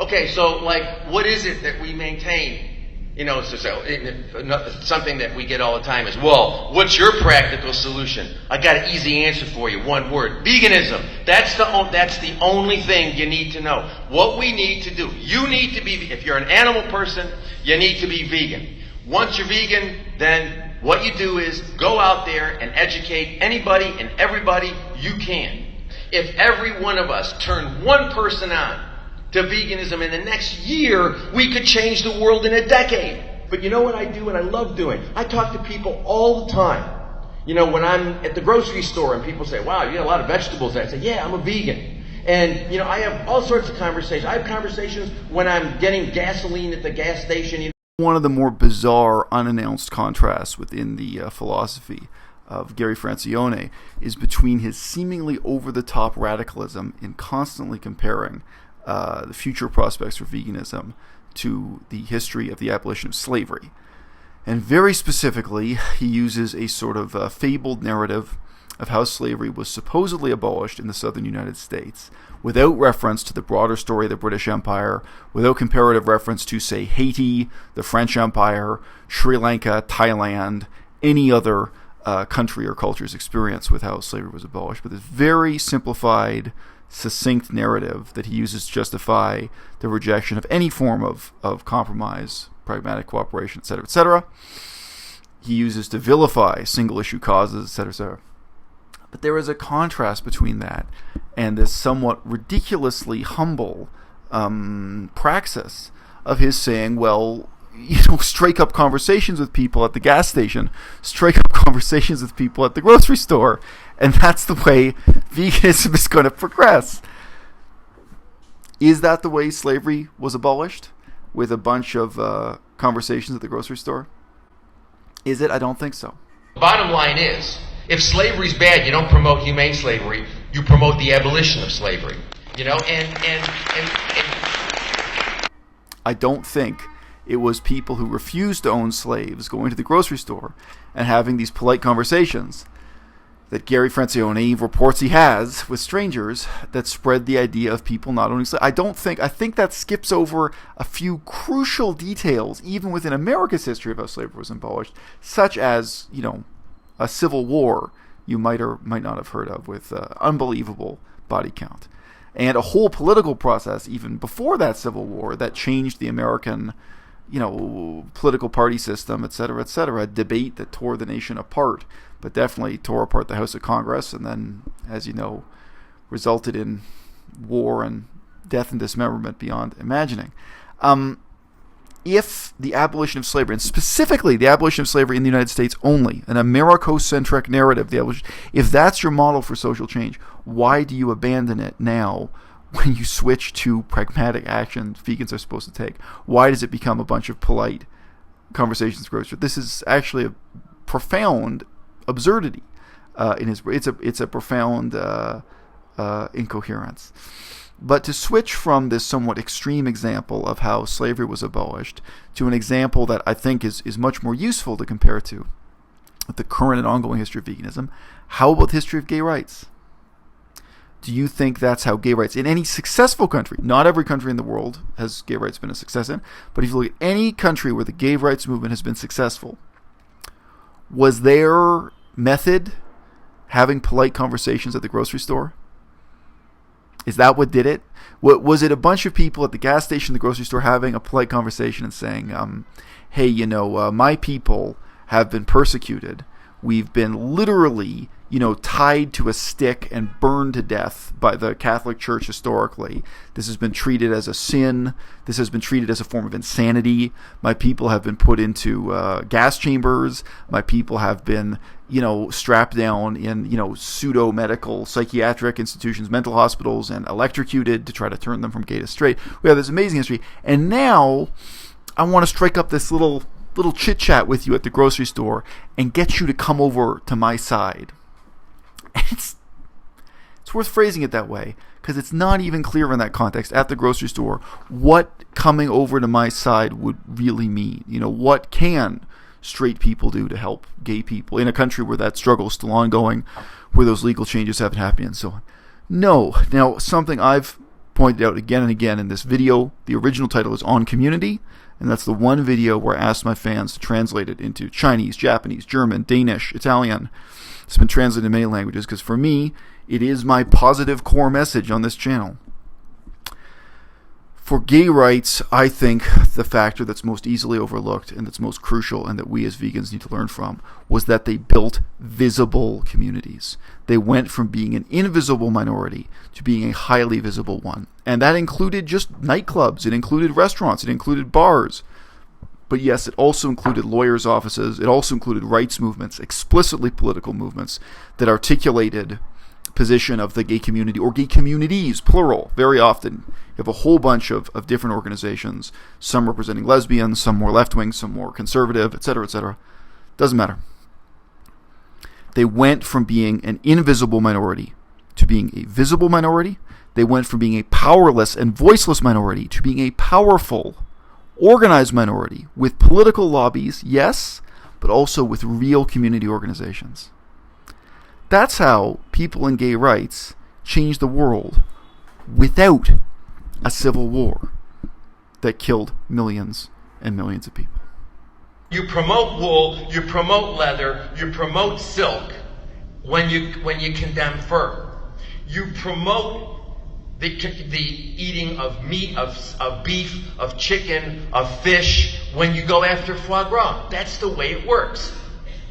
Okay, so like, what is it that we maintain? You know, something that we get all the time is, well, what's your practical solution? I got an easy answer for you, one word: veganism. That's the only thing you need to know. What we need to do, you need to be, if you're an animal person, you need to be vegan. Once you're vegan, then what you do is go out there and educate anybody and everybody you can. If every one of us turned one person on to veganism in the next year, we could change the world in a decade. But you know what I do and I love doing? I talk to people all the time. You know, when I'm at the grocery store and people say, wow, you got a lot of vegetables. I say, yeah, I'm a vegan. And, you know, I have all sorts of conversations. I have conversations when I'm getting gasoline at the gas station. You know. One of the more bizarre, unannounced contrasts within the philosophy of Gary Francione is between his seemingly over-the-top radicalism in constantly comparing the future prospects for veganism to the history of the abolition of slavery. And very specifically, he uses a sort of fabled narrative of how slavery was supposedly abolished in the southern United States, without reference to the broader story of the British Empire, without comparative reference to, say, Haiti, the French Empire, Sri Lanka, Thailand, any other country or culture's experience with how slavery was abolished. But this very simplified, succinct narrative that he uses to justify the rejection of any form of compromise, pragmatic cooperation, etc., etc. He uses to vilify single-issue causes, etc., etc. But there is a contrast between that and this somewhat ridiculously humble praxis of his saying, well, you know, strike up conversations with people at the gas station, strike up conversations with people at the grocery store, and that's the way veganism is going to progress. Is that the way slavery was abolished? With a bunch of conversations at the grocery store? Is it? I don't think so. Bottom line is, if slavery's bad, you don't promote humane slavery, you promote the abolition of slavery. You know, and I don't think it was people who refused to own slaves going to the grocery store and having these polite conversations that Gary Francione reports he has with strangers that spread the idea of people not owning slaves. I think that skips over a few crucial details, even within America's history of how slavery was abolished, such as, you know, a civil war you might or might not have heard of with unbelievable body count. And a whole political process even before that civil war that changed the American, you know, political party system, etc., etc., a debate that tore the nation apart, but definitely tore apart the House of Congress, and then, as you know, resulted in war and death and dismemberment beyond imagining. If the abolition of slavery, and specifically the abolition of slavery in the United States only, an Americocentric narrative, if that's your model for social change, why do you abandon it now when you switch to pragmatic action vegans are supposed to take? Why does it become a bunch of polite conversations? This is actually a profound absurdity. It's a profound incoherence. But to switch from this somewhat extreme example of how slavery was abolished to an example that I think is much more useful to compare to the current and ongoing history of veganism, how about the history of gay rights? Do you think that's how gay rights in any successful country, not every country in the world has gay rights been a success in, but if you look at any country where the gay rights movement has been successful, was their method having polite conversations at the grocery store? Is that what did it? Was it a bunch of people at the gas station, the grocery store, having a polite conversation and saying, hey, you know, my people have been persecuted. We've been literally, you know, tied to a stick and burned to death by the Catholic Church historically. This has been treated as a sin. This has been treated as a form of insanity. My people have been put into gas chambers. My people have been, you know, strapped down in, you know, pseudo-medical psychiatric institutions, mental hospitals, and electrocuted to try to turn them from gay to straight. We have this amazing history. And now I want to strike up this little chit-chat with you at the grocery store and get you to come over to my side. And it's worth phrasing it that way, because it's not even clear in that context at the grocery store what coming over to my side would really mean. You know, what can straight people do to help gay people in a country where that struggle is still ongoing, where those legal changes haven't happened, and so on. No. Now, something I've pointed out again and again in this video, the original title is On Community, and that's the one video where I asked my fans to translate it into Chinese, Japanese, German, Danish, Italian. It's been translated in many languages because for me, it is my positive core message on this channel. For gay rights, I think the factor that's most easily overlooked and that's most crucial and that we as vegans need to learn from was that they built visible communities. They went from being an invisible minority to being a highly visible one. And that included just nightclubs, it included restaurants, it included bars. But yes, it also included lawyers' offices, it also included rights movements, explicitly political movements that articulated position of the gay community, or gay communities, plural, very often. You have a whole bunch of different organizations, some representing lesbians, some more left-wing, some more conservative, etc., etc. Doesn't matter. They went from being an invisible minority to being a visible minority. They went from being a powerless and voiceless minority to being a powerful, organized minority with political lobbies, yes, but also with real community organizations. That's how people in gay rights changed the world without a civil war that killed millions and millions of people. You promote wool, you promote leather, you promote silk when you condemn fur. You promote the eating of meat, of beef, of chicken, of fish when you go after foie gras. That's the way it works.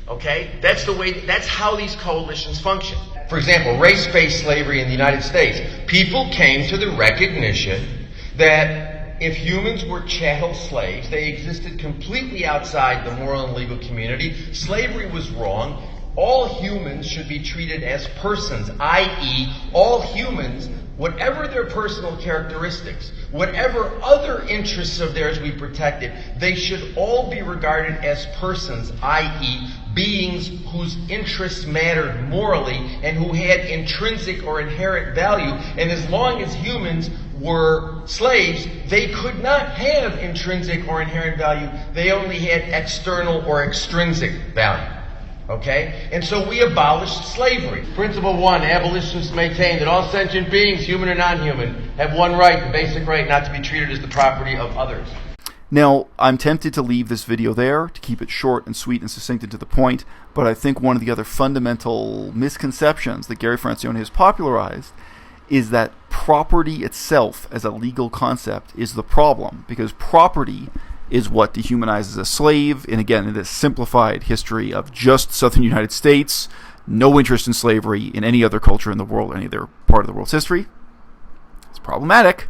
Okay? That's how these coalitions function. For example, race-based slavery in the United States. People came to the recognition that if humans were chattel slaves, they existed completely outside the moral and legal community. Slavery was wrong. All humans should be treated as persons, i.e., all humans, whatever their personal characteristics, whatever other interests of theirs we protected, they should all be regarded as persons, i.e., beings whose interests mattered morally and who had intrinsic or inherent value. And as long as humans were slaves, they could not have intrinsic or inherent value. They only had external or extrinsic value. Okay? And so we abolished slavery. Principle 1, abolitionists maintain that all sentient beings, human or non-human, have one right, the basic right not to be treated as the property of others. Now, I'm tempted to leave this video there to keep it short and sweet and succinct and to the point, but I think one of the other fundamental misconceptions that Gary Francione has popularized is that property itself as a legal concept is the problem, because property is what dehumanizes a slave. And again, in this simplified history of just southern United States, no interest in slavery in any other culture in the world, any other part of the world's history. It's problematic.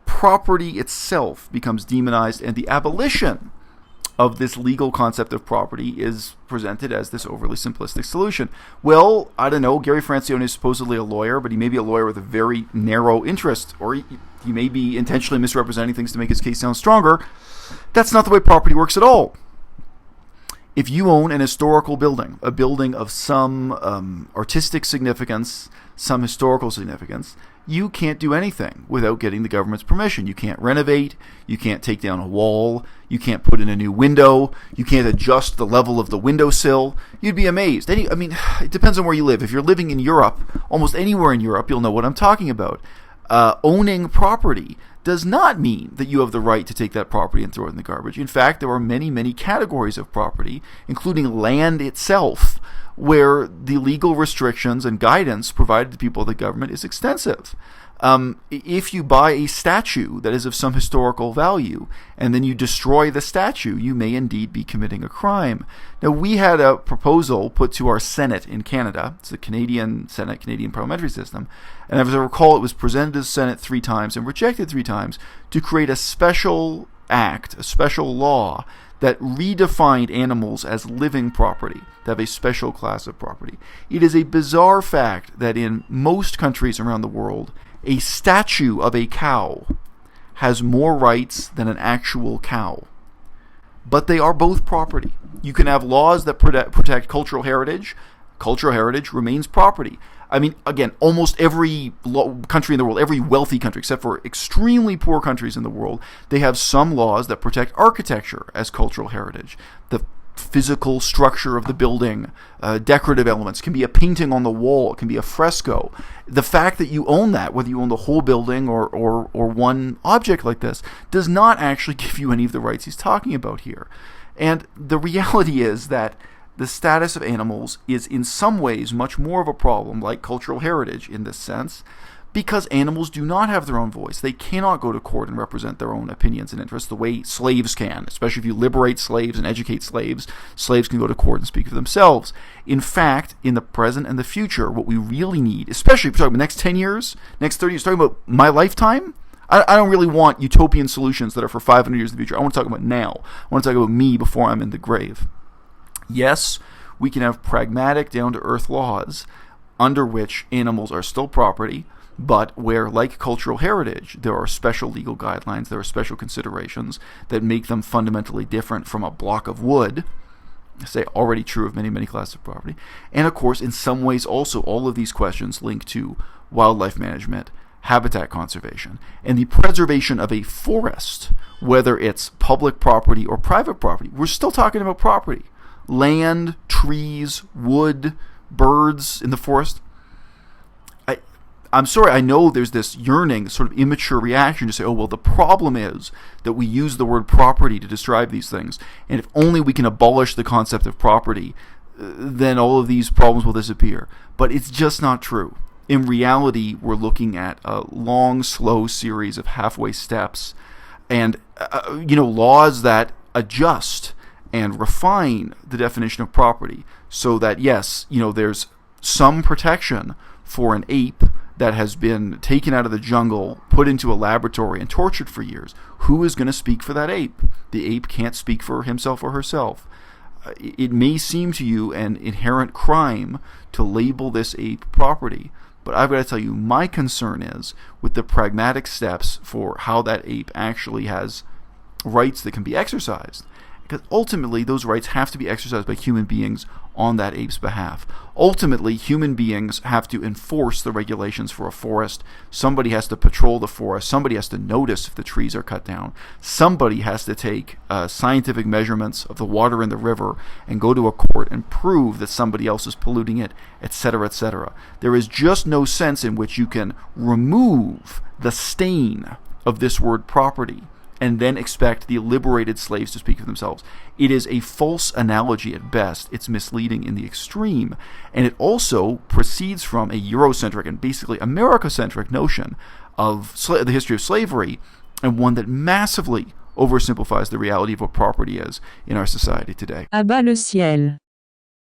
Property itself becomes demonized, and the abolition of this legal concept of property is presented as this overly simplistic solution. Well, I don't know, Gary Francione is supposedly a lawyer, but he may be a lawyer with a very narrow interest, or he may be intentionally misrepresenting things to make his case sound stronger. That's not the way property works at all. If you own an historical building, a building of some artistic significance, some historical significance, you can't do anything without getting the government's permission. You can't renovate, you can't take down a wall, you can't put in a new window, you can't adjust the level of the windowsill. You'd be amazed. It depends on where you live. If you're living in Europe, almost anywhere in Europe, you'll know what I'm talking about. Owning property does not mean that you have the right to take that property and throw it in the garbage. In fact, there are many, many categories of property, including land itself, where the legal restrictions and guidance provided to people of the government is extensive. If you buy a statue that is of some historical value and then you destroy the statue, you may indeed be committing a crime. Now, we had a proposal put to our Senate in Canada. It's the Canadian Senate, Canadian parliamentary system. And as I recall, it was presented to the Senate 3 times and rejected 3 times to create a special act, a special law that redefined animals as living property, to have a special class of property. It is a bizarre fact that in most countries around the world, a statue of a cow has more rights than an actual cow. But they are both property. You can have laws that protect cultural heritage. Cultural heritage remains property. I mean, again, almost every country in the world, every wealthy country, except for extremely poor countries in the world, they have some laws that protect architecture as cultural heritage. The physical structure of the building, decorative elements, can be a painting on the wall, it can be a fresco. The fact that you own that, whether you own the whole building or one object like this, does not actually give you any of the rights he's talking about here. And the reality is that the status of animals is in some ways much more of a problem, like cultural heritage in this sense, because animals do not have their own voice. They cannot go to court and represent their own opinions and interests the way slaves can. Especially if you liberate slaves and educate slaves, slaves can go to court and speak for themselves. In fact, in the present and the future, what we really need, especially if we're talking about the next 10 years, next 30 years, talking about my lifetime, I don't really want utopian solutions that are for 500 years in the future. I want to talk about now. I want to talk about me before I'm in the grave. Yes, we can have pragmatic, down-to-earth laws under which animals are still property, but where, like cultural heritage, there are special legal guidelines, there are special considerations that make them fundamentally different from a block of wood, say already true of many, many classes of property. And of course, in some ways also, all of these questions link to wildlife management, habitat conservation, and the preservation of a forest, whether it's public property or private property. We're still talking about property. Land, trees, wood, birds in the forest. I'm sorry, I know there's this yearning, sort of immature reaction to say, oh, well, the problem is that we use the word property to describe these things, and if only we can abolish the concept of property, then all of these problems will disappear. But it's just not true. In reality, we're looking at a long, slow series of halfway steps and, laws that adjust and refine the definition of property so that, yes, there's some protection for an ape that has been taken out of the jungle, put into a laboratory, and tortured for years. Who is going to speak for that ape? The ape can't speak for himself or herself. It may seem to you an inherent crime to label this ape property, but I've got to tell you, my concern is with the pragmatic steps for how that ape actually has rights that can be exercised. Because ultimately, those rights have to be exercised by human beings on that ape's behalf. Ultimately, human beings have to enforce the regulations for a forest. Somebody has to patrol the forest. Somebody has to notice if the trees are cut down. Somebody has to take scientific measurements of the water in the river and go to a court and prove that somebody else is polluting it, etc., etc. There is just no sense in which you can remove the stain of this word property and then expect the liberated slaves to speak for themselves. It is a false analogy at best. It's misleading in the extreme. And it also proceeds from a Eurocentric and basically America-centric notion of the history of slavery, and one that massively oversimplifies the reality of what property is in our society today. À-bas-le-ciel.